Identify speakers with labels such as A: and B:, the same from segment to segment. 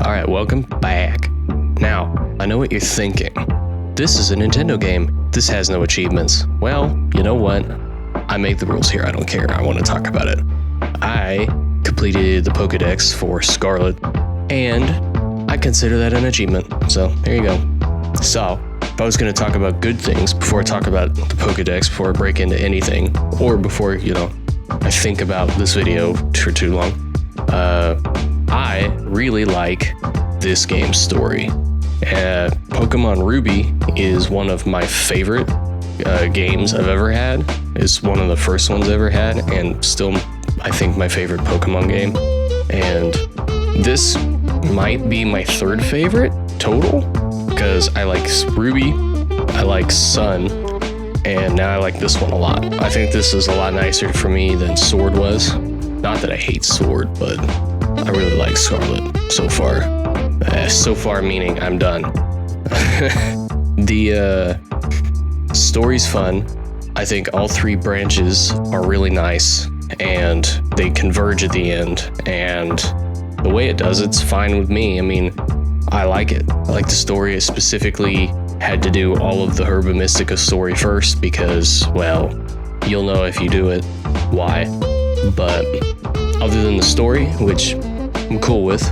A: Alright, welcome back. Now, I know what you're thinking. This is a Nintendo game. This has no achievements. Well, you know what? I make the rules here. I don't care. I want to talk about it. I completed the Pokedex for Scarlet, and I consider that an achievement. So, there you go. So, if I was going to talk about good things before I talk about the Pokedex, before I break into anything, or before, I think about this video for too long, I really like this game's story. Pokemon Ruby is one of my favorite games I've ever had. It's one of the first ones I ever had, and still, I think, my favorite Pokemon game. And this might be my third favorite total, because I like Ruby, I like Sun, and now I like this one a lot. I think this is a lot nicer for me than Sword was. Not that I hate Sword, but I really like Scarlet so far. So far meaning I'm done. The story's fun. I think all three branches are really nice, and they converge at the end, and the way it does it's fine with me. I mean, I like it. I like the story. I specifically had to do all of the Herba Mystica story first because, well, you'll know if you do it why. But other than the story, which I'm cool with,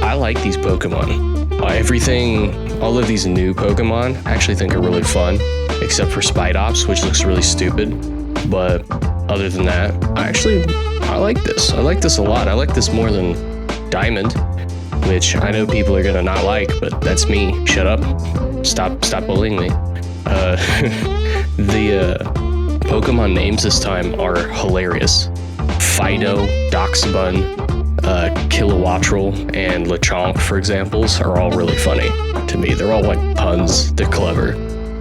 A: I like these Pokemon. All of these new Pokemon, I actually think are really fun, except for Spidops, which looks really stupid. But other than that, I like this. I like this a lot. I like this more than Diamond, which I know people are gonna not like, but that's me. Shut up. Stop bullying me. The Pokemon names this time are hilarious. Fido, Doxabun, Kilowattrel, and Lechonk, for examples, are all really funny to me. They're all like puns. They're clever.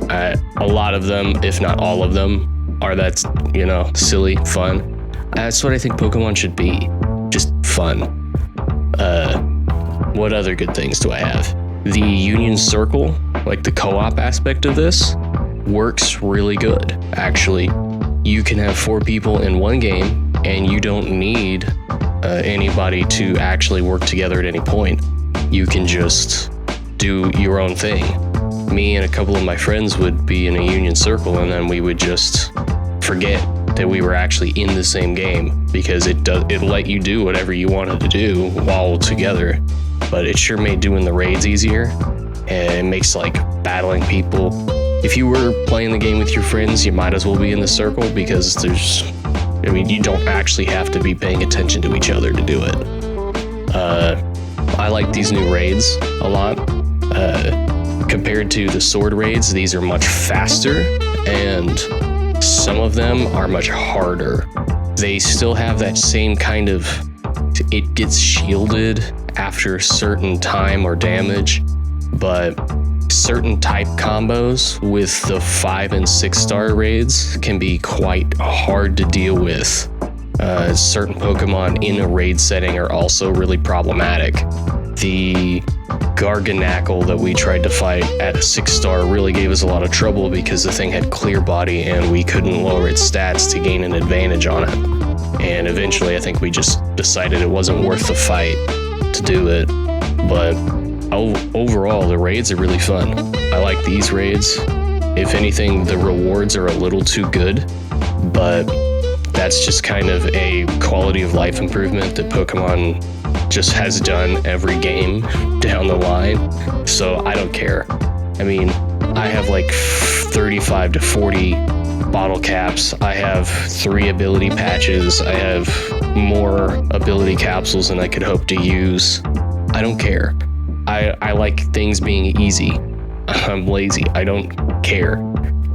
A: A lot of them, if not all of them, are that, silly, fun. That's what I think Pokemon should be. Just fun. What other good things do I have? The Union Circle, like the co-op aspect of this, works really good, actually. You can have 4 people in one game, and you don't need anybody to actually work together at any point. You can just do your own thing. Me and a couple of my friends would be in a Union Circle, and then we would just forget that we were actually in the same game, because it'll let you do whatever you wanted to do while together. But it sure made doing the raids easier, and it makes battling people. If you were playing the game with your friends, you might as well be in the circle, because you don't actually have to be paying attention to each other to do it. I like these new raids a lot. Compared to the Sword raids, these are much faster, and some of them are much harder. They still have that same kind of, it gets shielded after a certain time or damage, but certain type combos with the 5 and 6 star raids can be quite hard to deal with. Certain Pokemon in a raid setting are also really problematic. The Garganacl that we tried to fight at a 6 star really gave us a lot of trouble because the thing had clear body and we couldn't lower its stats to gain an advantage on it. And eventually I think we just decided it wasn't worth the fight to do it. But overall, the raids are really fun. I like these raids. If anything, the rewards are a little too good, but that's just kind of a quality of life improvement that Pokemon just has done every game down the line. So I don't care. I mean, I have 35 to 40 bottle caps. I have 3 ability patches. I have more ability capsules than I could hope to use. I don't care. I like things being easy. I'm lazy. I don't care.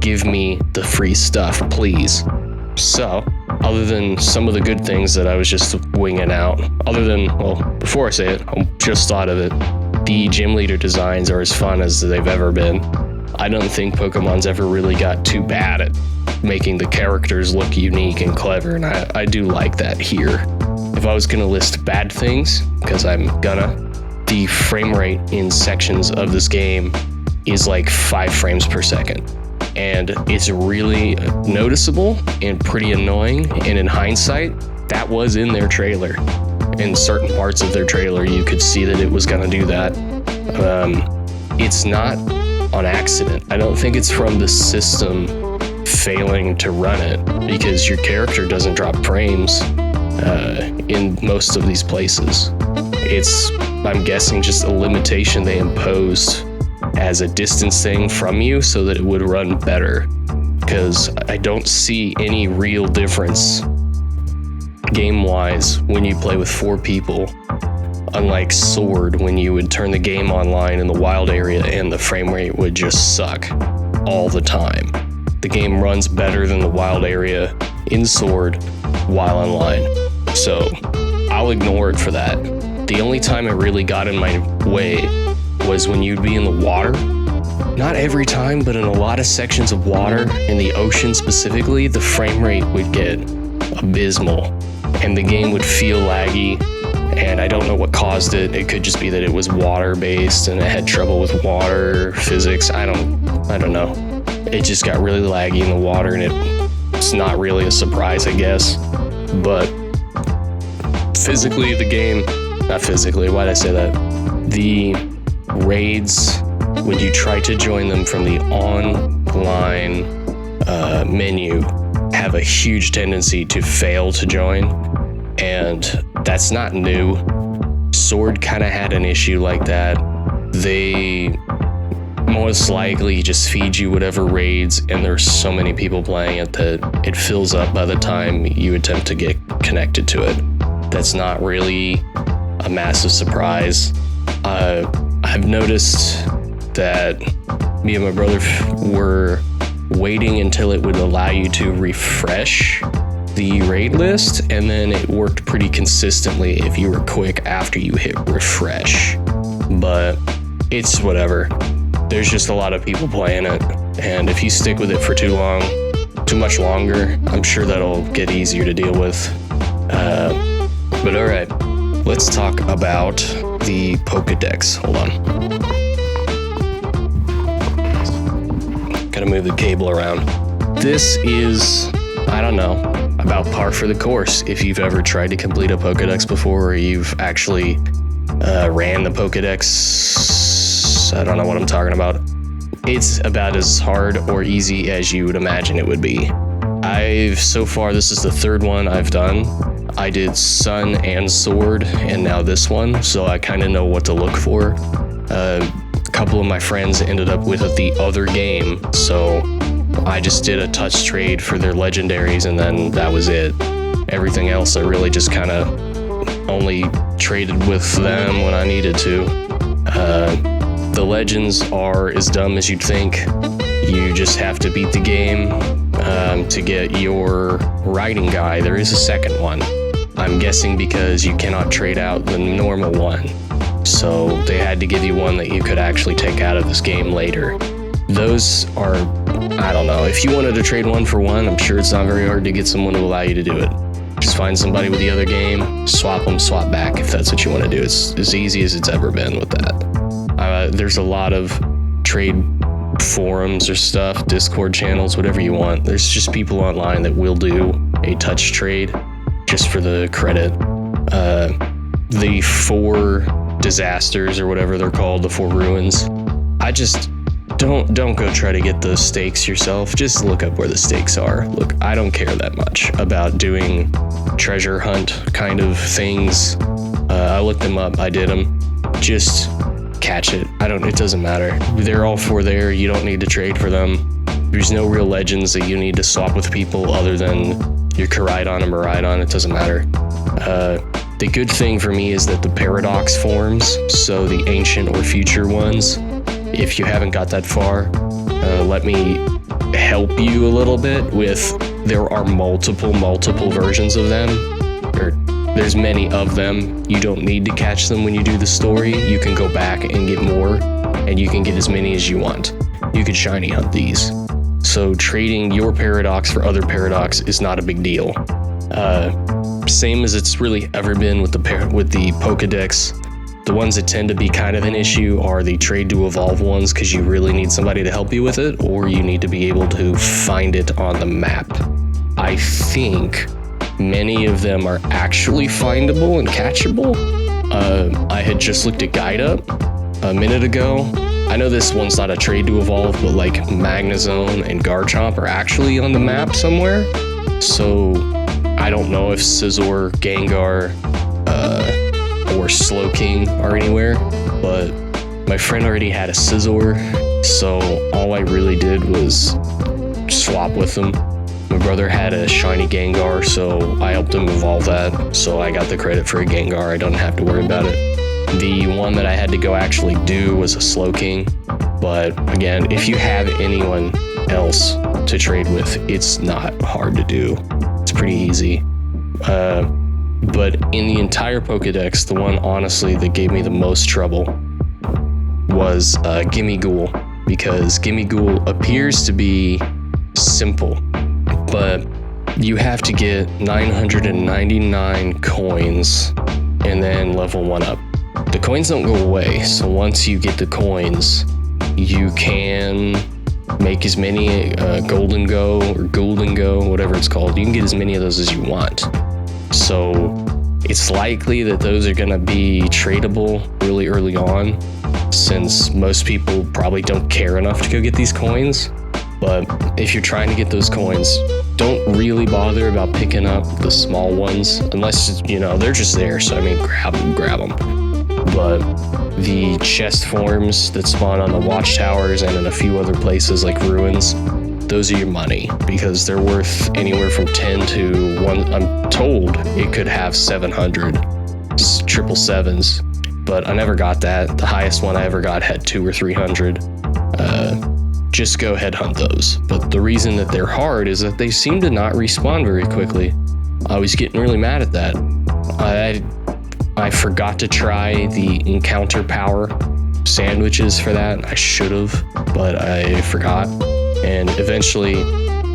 A: Give me the free stuff, please. So, other than some of the good things that I was just winging out, before I say it, I just thought of it. The gym leader designs are as fun as they've ever been. I don't think Pokemon's ever really got too bad at making the characters look unique and clever, and I do like that here. If I was gonna list bad things, because I'm gonna, the frame rate in sections of this game is 5 frames per second. And it's really noticeable and pretty annoying. And in hindsight, that was in their trailer. In certain parts of their trailer, you could see that it was going to do that. It's not on accident. I don't think it's from the system failing to run it, because your character doesn't drop frames in most of these places. It's, I'm guessing, just a limitation they imposed as a distance thing from you so that it would run better, because I don't see any real difference game-wise when you play with 4 people, unlike Sword, when you would turn the game online in the wild area and the frame rate would just suck all the time. The game runs better than the wild area in Sword while online, so I'll ignore it for that. The only time it really got in my way was when you'd be in the water. Not every time, but in a lot of sections of water, in the ocean specifically, the frame rate would get abysmal and the game would feel laggy, and I don't know what caused it. It could just be that it was water-based and it had trouble with water physics. I don't know. It just got really laggy in the water, and it's not really a surprise, I guess. But physically, the game, not physically, why'd I say that? The raids, when you try to join them from the online menu, have a huge tendency to fail to join, and that's not new. Sword kind of had an issue like that. They most likely just feed you whatever raids, and there's so many people playing it that it fills up by the time you attempt to get connected to it. That's not really a massive surprise. I've noticed that me and my brother were waiting until it would allow you to refresh the raid list, and then it worked pretty consistently if you were quick after you hit refresh. But it's whatever. There's just a lot of people playing it, and if you stick with it for too much longer, I'm sure that'll get easier to deal with. But alright, let's talk about the Pokedex. Hold on. Gotta move the cable around. This is, I don't know, about par for the course. If you've ever tried to complete a Pokedex before, or you've actually ran the Pokedex, I don't know what I'm talking about. It's about as hard or easy as you would imagine it would be. So far, this is the 3rd one I've done. I did Sun and Sword, and now this one, so I kind of know what to look for. A couple of my friends ended up with the other game, so I just did a touch trade for their legendaries, and then that was it. Everything else I really just kind of only traded with them when I needed to. The legends are as dumb as you'd think. You just have to beat the game to get your riding guy. There is a second one. I'm guessing because you cannot trade out the normal one. So they had to give you one that you could actually take out of this game later. Those are, I don't know, if you wanted to trade one for one, I'm sure it's not very hard to get someone to allow you to do it. Just find somebody with the other game, swap them, swap back if that's what you want to do. It's as easy as it's ever been with that. There's a lot of trade forums or stuff, Discord channels, whatever you want. There's just people online that will do a touch trade just for the credit. The 4 disasters or whatever they're called, the 4 ruins, I just don't go try to get those stakes yourself. Just look up where the stakes are. Look, I don't care that much about doing treasure hunt kind of things. I looked them up, I did them. Just catch it. It doesn't matter. They're all 4 there. You don't need to trade for them. There's no real legends that you need to swap with people other than your Koraidon and Miraidon. It doesn't matter. The good thing for me is that the paradox forms, so the ancient or future ones, if you haven't got that far, let me help you a little bit with, there are multiple versions of them, or there's many of them. You don't need to catch them when you do the story. You can go back and get more, and you can get as many as you want. You could shiny hunt these. So trading your paradox for other paradox is not a big deal. Same as it's really ever been with the Pokedex. The ones that tend to be kind of an issue are the trade to evolve ones, because you really need somebody to help you with it, or you need to be able to find it on the map. I think many of them are actually findable and catchable. I had just looked at Guide Up a minute ago. I know this one's not a trade to evolve, but like Magnezone and Garchomp are actually on the map somewhere. So I don't know if Scizor, Gengar, or Slowking are anywhere, but my friend already had a Scizor, so all I really did was swap with him. My brother had a shiny Gengar, so I helped him evolve that, so I got the credit for a Gengar. I don't have to worry about it. The one that I had to go actually do was a Slowking, but again, if you have anyone else to trade with, it's not hard to do. It's pretty easy. But in the entire Pokedex, the one honestly that gave me the most trouble was Gimmighoul, because Gimmighoul appears to be simple, but you have to get 999 coins and then level 1 up. The coins don't go away, so once you get the coins, you can make as many Golden Go or Golden Go, whatever it's called. You can get as many of those as you want. So it's likely that those are going to be tradable really early on, since most people probably don't care enough to go get these coins. But if you're trying to get those coins, don't really bother about picking up the small ones, unless, you know, they're just there. So I mean, grab them. But the chest forms that spawn on the watchtowers and in a few other places like ruins, those are your money, because they're worth anywhere from 10 to 1. I'm told it could have 700 triple sevens, but I never got that. The highest one I ever got had 200 or 300. Just go ahead, hunt those. But the reason that they're hard is that they seem to not respawn very quickly. I was getting really mad at that. I forgot to try the encounter power sandwiches for that. I should have, but I forgot. And eventually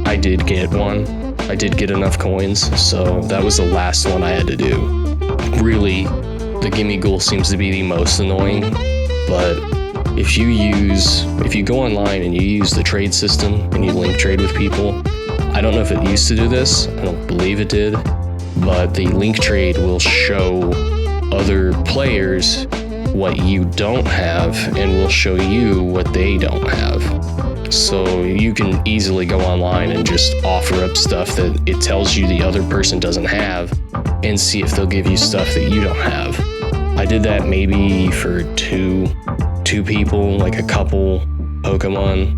A: I did get one. I did get enough coins, so that was the last one I had to do. Really, the Gimmighoul seems to be the most annoying, but if you go online and you use the trade system and you link trade with people, I don't know if it used to do this, I don't believe it did, but the link trade will show other players what you don't have and will show you what they don't have. So you can easily go online and just offer up stuff that it tells you the other person doesn't have and see if they'll give you stuff that you don't have. I did that maybe for two people, like a couple Pokemon.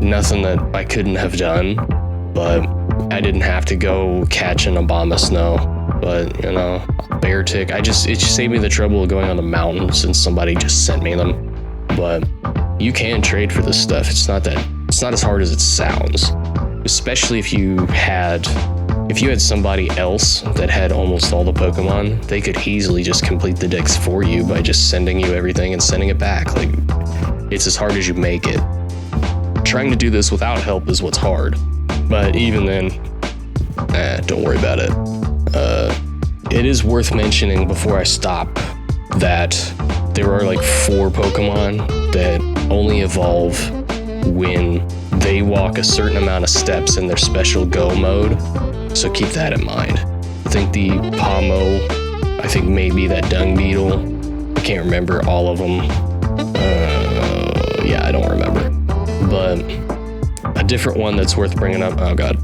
A: Nothing that I couldn't have done, but I didn't have to go catch an Abomasnow. But, you know, Beartic, it just saved me the trouble of going on the mountain since somebody just sent me them. But you can trade for this stuff. It's not as hard as it sounds. Especially if you had somebody else that had almost all the Pokemon, they could easily just complete the dex for you by just sending you everything and sending it back. Like, it's as hard as you make it. Trying to do this without help is what's hard. But even then, don't worry about it. It is worth mentioning before I stop that there are like 4 Pokemon that only evolve when they walk a certain amount of steps in their special go mode. So keep that in mind. I think the Pomo, I think maybe that Dung Beetle. I can't remember all of them. Yeah, I don't remember. But a different one that's worth bringing up. Oh God.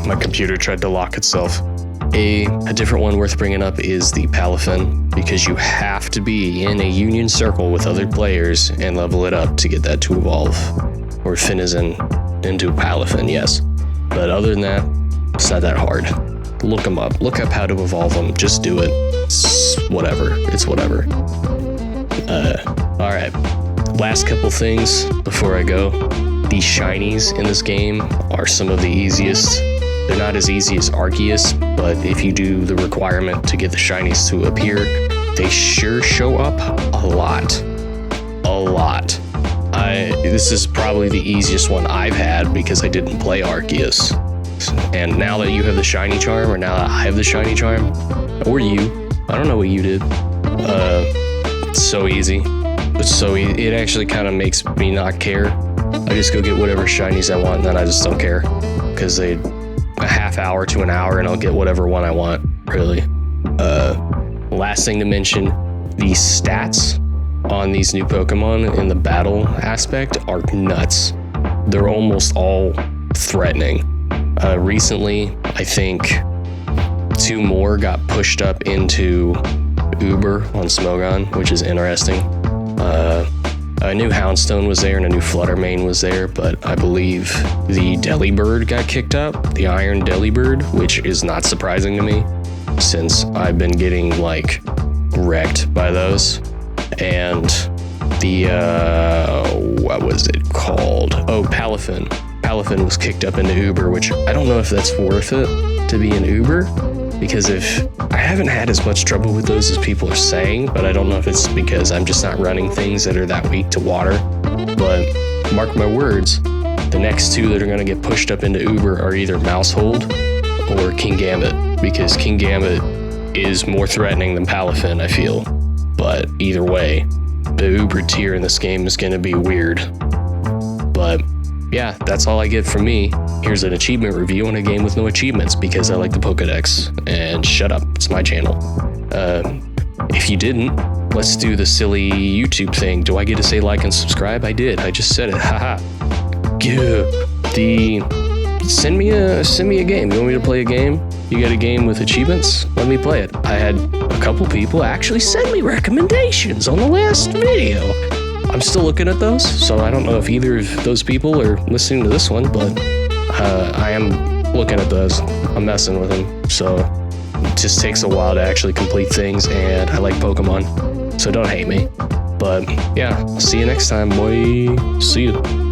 A: My computer tried to lock itself. A different one worth bringing up is the Palafin, because you have to be in a union circle with other players and level it up to get that to evolve. Or Finizen into Palafin, yes. But other than that, it's not that hard. Look them up. Look up how to evolve them. Just do it. It's whatever. Alright. Last couple things before I go. The shinies in this game are some of the easiest. They're not as easy as Arceus, but if you do the requirement to get the shinies to appear, they sure show up a lot. This is probably the easiest one I've had because I didn't play Arceus. And now that you have the shiny charm, or now that I have the shiny charm, or you, I don't know what you did. It's so easy. It actually kind of makes me not care. I just go get whatever shinies I want, and then I just don't care because a half hour to an hour and I'll get whatever one I want, really. Last thing to mention, the stats on these new Pokemon in the battle aspect are nuts. They're almost all threatening. Recently, I think 2 more got pushed up into Uber on Smogon, which is interesting. A new Houndstone was there and a new Fluttermane was there, but I believe the Delibird got kicked up, the Iron Delibird, which is not surprising to me since I've been getting like wrecked by those. And the, what was it called? Oh, Palafin. Palafin was kicked up into Uber, which I don't know if that's worth it to be an Uber, because if I haven't had as much trouble with those as people are saying, but I don't know if it's because I'm just not running things that are that weak to water. But mark my words, the next 2 that are going to get pushed up into Uber are either Mousehold or Kingambit, because Kingambit is more threatening than Palafin, I feel. But either way, the Uber tier in this game is going to be weird. But yeah, that's all I get from me. Here's an achievement review on a game with no achievements because I like the Pokedex. And shut up, it's my channel. If you didn't, let's do the silly YouTube thing. Do I get to say like and subscribe? I did. I just said it. Haha. Send me a game. You want me to play a game? You got a game with achievements? Let me play it. I had a couple people actually send me recommendations on the last video. I'm still looking at those, so I don't know if either of those people are listening to this one, but I am looking at those. I'm messing with them, so it just takes a while to actually complete things, and I like Pokemon, so don't hate me. But yeah, I'll see you next time, boy. See you.